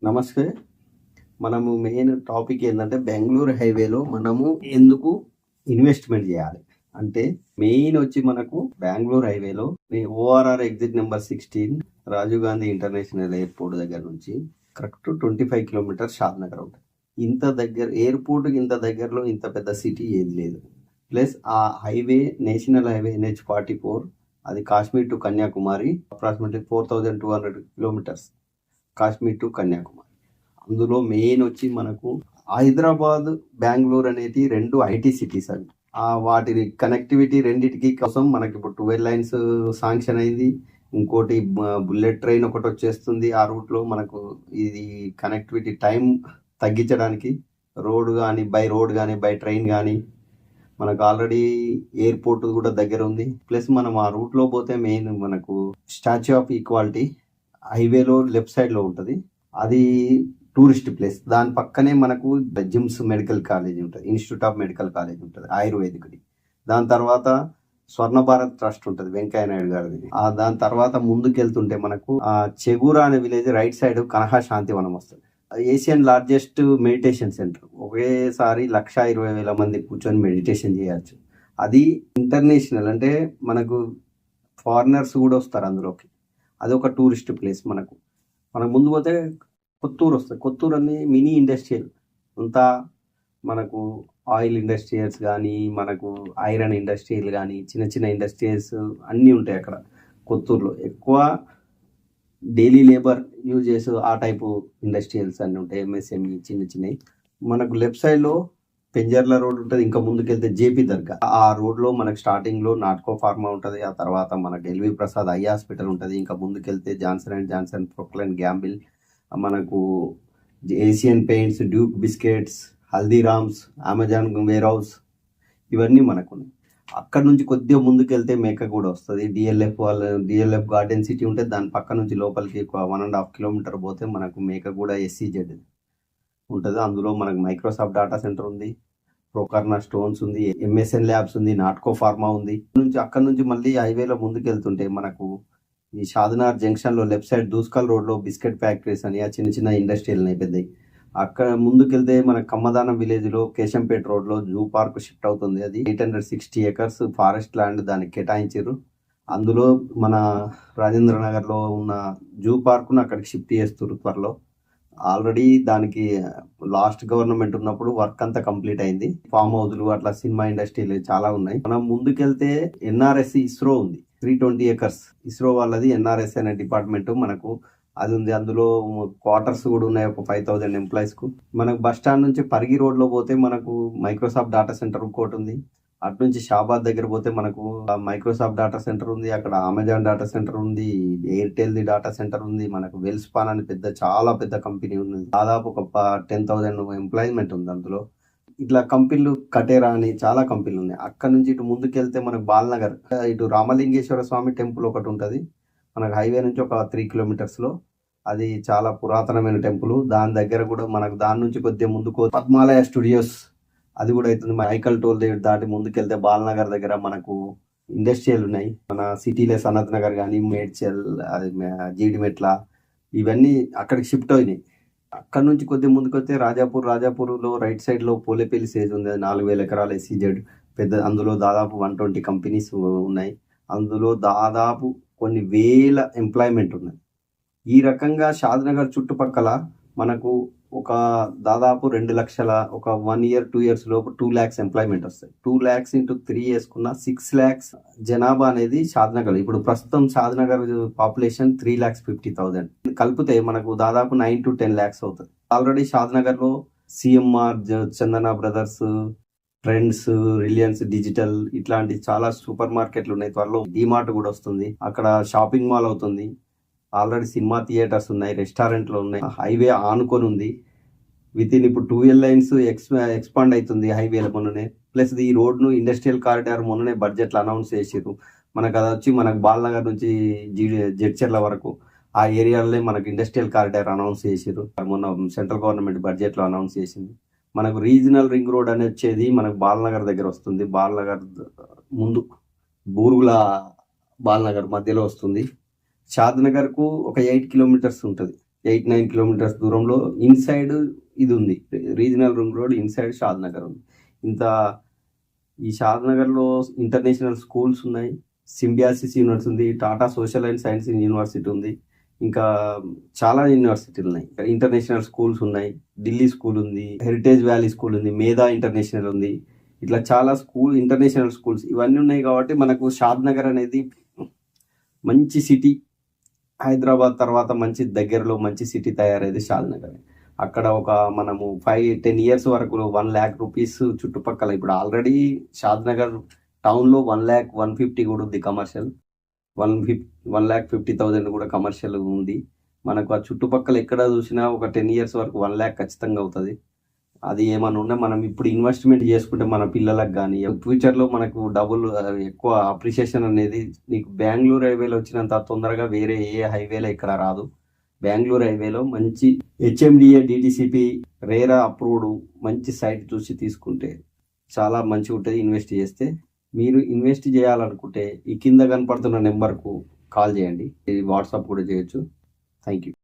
నమస్తే. మనము main topic ఏంటంటే బెంగుళూరు హైవేలో మనము ఎందుకు ఇన్వెస్ట్మెంట్ చేయాలి అంటే మెయిన్ వచ్చి మనకు బెంగుళూరు హైవేలో ORR exit number 16 Rajiv Gandhi international airport దగ్గర నుంచి కరెక్ట్ 25 కిలోమీటర్స్ షాద్ నగర్ ఉంటుంది. ఇంత దగ్గర ఎయిర్పోర్ట్ ఇంత దగ్గరలో ఇంత పెద్ద సిటీ ఏది లేదు. ప్లస్ ఆ హైవే నేషనల్ హైవే NH44 అది Kashmir to Kanyakumari approximately 4200 kilometres Kashmir to Kanyakumari. అందులో మెయిన్ వచ్చి మనకు హైదరాబాద్ బెంగళూరు అనేది రెండు ఐటీ సిటీస్ అవి. వాటి కనెక్టివిటీ రెండిటికి కోసం మనకి ఇప్పుడు 12 లైన్స్ శాంక్షన్ అయింది. ఇంకోటి బుల్లెట్ ట్రైన్ ఒకటి వచ్చేస్తుంది. ఆ రూట్లో మనకు ఇది కనెక్టివిటీ టైం తగ్గించడానికి రోడ్ కానీ బై ట్రైన్ కానీ మనకు ఆల్రెడీ ఎయిర్పోర్ట్ కూడా దగ్గర ఉంది. ప్లస్ మనం ఆ రూట్లో పోతే మెయిన్ మనకు స్టాచ్యూ ఆఫ్ ఈక్వాలిటీ హైవేలో లెఫ్ట్ సైడ్లో ఉంటుంది. అది టూరిస్ట్ ప్లేస్. దాని పక్కనే మనకు జిమ్స్ మెడికల్ కాలేజ్ ఉంటుంది, ఇన్స్టిట్యూట్ ఆఫ్ మెడికల్ కాలేజ్ ఉంటుంది ఆయుర్వేదిక్ది. దాని తర్వాత స్వర్ణ భారత్ ట్రస్ట్ ఉంటుంది వెంకయ్య నాయుడు గారిది. దాని తర్వాత ముందుకెళ్తుంటే మనకు చెగూరా అనే village right side Kanha Shantivanam వస్తుంది. Asian largest meditation centre. ఒకేసారి 120,000 మంది కూర్చొని మెడిటేషన్ చేయొచ్చు. అది ఇంటర్నేషనల్, అంటే మనకు ఫారినర్స్ కూడా వస్తారు అందులోకి. అది ఒక టూరిస్ట్ ప్లేస్. మనకు ముందు పోతే కొత్తూరు వస్తుంది. కొత్తూరు అన్ని మినీ ఇండస్ట్రియల్ అంతా మనకు ఆయిల్ ఇండస్ట్రియల్స్ కానీ మనకు ఐరన్ ఇండస్ట్రియల్ కానీ చిన్న చిన్న ఇండస్ట్రియల్స్ అన్నీ ఉంటాయి అక్కడ కొత్తూరులో. ఎక్కువ డైలీ లేబర్ యూజ్ చేసే ఆ టైపు ఇండస్ట్రియల్స్ అన్నీ ఉంటాయి, MSME చిన్న చిన్నవి. మనకు లెఫ్ట్ సైడ్లో పెంజర్ల రోడ్ ఉంటుంది. ఇంకా ముందుకెళ్తే జేపీ దర్గా. ఆ రోడ్లో మనకు స్టార్టింగ్లో నాట్కో ఫార్మా ఉంటుంది. ఆ తర్వాత మనకు ఎల్వి ప్రసాద్ ఐ హాస్పిటల్ ఉంటుంది. ఇంకా ముందుకెళ్తే Johnson and Johnson, Procter Gamble, మనకు Asian Paints, Duke biscuits, Haldiram's, Amazon warehouse, ఇవన్నీ మనకు ఉన్నాయి. అక్కడ నుంచి కొద్దిగా ముందుకెళ్తే మేక కూడా వస్తుంది. డిఎల్ఎఫ్ గార్డెన్ సిటీ ఉంటే దాని పక్క నుంచి లోపలికి 1.5 కిలోమీటర్ పోతే మనకు మేక కూడా SEZ ఉంటుంది. అందులో మనకు మైక్రోసాఫ్ట్ డేటా సెంటర్ ఉంది, ప్రోకర్నా స్టోన్స్ ఉంది, MSN ల్యాబ్స్ ఉంది, నాట్కో ఫార్మా ఉంది. అక్కడ నుంచి మళ్ళీ హైవేలో ముందుకెళ్తుంటే మనకు ఈ షాద్నగర్ జంక్షన్ లో లెఫ్ట్ సైడ్ దూస్కల్ రోడ్ లో బిస్కెట్ ఫ్యాక్టరీస్ అని ఆ చిన్న చిన్న ఇండస్ట్రియల్ పెద్దవి. అక్కడ ముందుకెళ్తే మన కమ్మదానం విలేజ్ లో కేశంపేట రోడ్ లో జూ పార్క్ షిఫ్ట్ అవుతుంది. అది 860 acres ఫారెస్ట్ ల్యాండ్ దానికి కేటాయించారు. అందులో మన రాజేంద్ర నగర్ లో ఉన్న జూ పార్క్ ను అక్కడికి షిఫ్ట్ చేస్తారు త్వరలో. ఆల్రెడీ దానికి లాస్ట్ గవర్నమెంట్ ఉన్నప్పుడు వర్క్ అంతా కంప్లీట్ అయింది. ఫామ్ హౌస్లు అట్లా సినిమా ఇండస్ట్రీలు చాలా ఉన్నాయి. మనం ముందుకెళ్తే NRS ఇస్రో ఉంది, 320 acres ఇస్రో వాళ్ళది. NRS అనే డిపార్ట్మెంట్ మనకు అది ఉంది. అందులో క్వార్టర్స్ కూడా ఉన్నాయి, ఒక 5,000 ఎంప్లాయీస్ కు. మనకు బస్ స్టాండ్ నుంచి పరిగి రోడ్ లో పోతే మనకు మైక్రోసాఫ్ట్ డేటా సెంటర్ ఇంకోటి ఉంది. అటు నుంచి షాబాద్ దగ్గర పోతే మనకు మైక్రోసాఫ్ట్ డేటా సెంటర్ ఉంది, అక్కడ అమెజాన్ డేటా సెంటర్ ఉంది, ఎయిర్టెల్ ది డేటా సెంటర్ ఉంది, మనకు వెల్స్పాన్ అని చాలా పెద్ద కంపెనీ ఉంది. దాదాపు ఒక 10,000 ఎంప్లాయ్మెంట్ ఉంది అందులో. ఇట్లా కంపెనీలు కటేరా అని చాలా కంపెనీలు ఉన్నాయి. అక్కడ నుంచి ఇటు ముందుకెళ్తే మనకు బాల్నగర్, ఇటు రామలింగేశ్వర స్వామి టెంపుల్ ఒకటి ఉంటుంది మనకు హైవే నుంచి ఒక 3 kilometers లో. అది చాలా పురాతనమైన టెంపుల్. దాని దగ్గర కూడా మనకు దాని నుంచి కొద్దిగా ముందుకు పద్మాలయ స్టూడియోస్ అది కూడా అవుతుంది. ఐకల్ టోల్ దాటి ముందుకెళ్తే బాల్నగర్ దగ్గర మనకు ఇండస్ట్రియల్ ఉన్నాయి. మన సిటీలో సనత్ నగర్ కానీ, మేడ్చల్, జీడిమెట్ల, ఇవన్నీ అక్కడికి షిఫ్ట్ అయినాయి. అక్కడ నుంచి కొద్దిగా ముందుకు వస్తే రాజాపూర్లో రైట్ సైడ్ లో పోలేపల్లి సేజ్ ఉంది. 4,000 ఎకరాల SEZ పెద్ద. అందులో దాదాపు 120 కంపెనీస్ ఉన్నాయి. అందులో దాదాపు కొన్ని వేల ఎంప్లాయ్మెంట్ ఉన్నది. ఈ రకంగా షాద్నగర్ చుట్టుపక్కల మనకు ఒక దాదాపు 2 లక్షల, ఒక 1 year 2 years లోపు 2 lakhs ఎంప్లాయ్మెంట్ వస్తాయి. 2 lakhs into 3 వేసుకున్న 6 lakhs జనాభా అనేది షాద్నగర్. ఇప్పుడు ప్రస్తుతం షాద్నగర్ పాపులేషన్ 3,50,000 కలిపితే మనకు దాదాపు 9 to 10 lakhs అవుతుంది. ఆల్రెడీ షాద్నగర్ లో CMR, చందన బ్రదర్స్, ట్రెండ్స్, రిలయన్స్ డిజిటల్ ఇట్లాంటి చాలా సూపర్ మార్కెట్లు ఉన్నాయి. త్వరలో డిమార్ట్ కూడా వస్తుంది. అక్కడ షాపింగ్ మాల్ అవుతుంది. ఆల్రెడీ సినిమా థియేటర్స్ ఉన్నాయి, రెస్టారెంట్లు ఉన్నాయి. హైవే ఆనుకొని ఉంది. ఇప్పుడు 12 lines ఎక్స్పాండ్ అవుతుంది హైవేల మొన్ననే. ప్లస్ ఈ రోడ్ ను ఇండస్ట్రియల్ కారిడార్ మొన్ననే బడ్జెట్లో అనౌన్స్ చేసారు. మనకు అది వచ్చి మనకు బాల్నగర్ నుంచి జడ్చర్ల వరకు ఆ ఏరియాలో మనకు ఇండస్ట్రియల్ కారిడార్ అనౌన్స్ చేసారు. మొన్న సెంట్రల్ గవర్నమెంట్ బడ్జెట్లో అనౌన్స్ చేసింది. మనకు రీజనల్ రింగ్ రోడ్ అని వచ్చేది మనకు బాల్నగర్ దగ్గర వస్తుంది. బాల్నగర్ ముందు బూరుగుల బాల్నగర్ మధ్యలో వస్తుంది. షాద్నగర్ కు ఒక 8 kilometers ఉంటుంది. 8-9 కిలోమీటర్స్ దూరంలో ఇన్సైడ్ ఇది ఉంది, రీజనల్ రింగ్ రోడ్ ఇన్సైడ్ షాద్ నగర్ ఉంది. ఇంత ఈ షాద్ నగర్లో ఇంటర్నేషనల్ స్కూల్స్ ఉన్నాయి, సింబియాసిస్ యూనివర్సిటీ ఉంది, Tata social and science university ఉంది, ఇంకా చాలా యూనివర్సిటీలు ఉన్నాయి, ఇంటర్నేషనల్ స్కూల్స్ ఉన్నాయి, ఢిల్లీ స్కూల్ ఉంది, హెరిటేజ్ వ్యాలీ స్కూల్ ఉంది, మేధా ఇంటర్నేషనల్ ఉంది, ఇట్లా చాలా ఇంటర్నేషనల్ స్కూల్స్ ఇవన్నీ ఉన్నాయి. కాబట్టి మనకు షాద్ నగర్ అనేది మంచి సిటీ, హైదరాబాద్ తర్వాత మంచి దగ్గరలో మంచి సిటీ తయారైంది షాద్ నగర్. అక్కడ మనము 5-10 years వరకు 1 lakh రూపీస్ చుట్టుపక్కల, ఇప్పుడు ఆల్రెడీ షాద్ నగర్ టౌన్లో 1,50,000 కూడా ఉంది కమర్షియల్, 1,50,000 కూడా కమర్షియల్ ఉంది. మనకు ఆ చుట్టుపక్కల ఎక్కడ చూసినా ఒక 10 years వరకు 1 lakh ఖచ్చితంగా అవుతుంది. అది ఏమన్నా ఉన్నా మనం ఇప్పుడు ఇన్వెస్ట్మెంట్ చేసుకుంటే మన పిల్లలకు కానీ ఫ్యూచర్లో మనకు ఎక్కువ అప్రిషియేషన్ అనేది నీకు బెంగళూరు హైవేలో వచ్చినంత తొందరగా వేరే ఏ హైవేలో ఇక్కడ రాదు. బెంగళూరు హైవేలో మంచి HMDA DTCP రేరా అప్రూవ్డ్ మంచి సైట్ చూసి తీసుకుంటే చాలా మంచిగా ఉంటుంది. ఇన్వెస్ట్ చేస్తే మీరు ఇన్వెస్ట్ చేయాలనుకుంటే ఈ కింద కనపడుతున్న నెంబర్కు కాల్ చేయండి, వాట్సాప్ కూడా చేయొచ్చు. Thank you.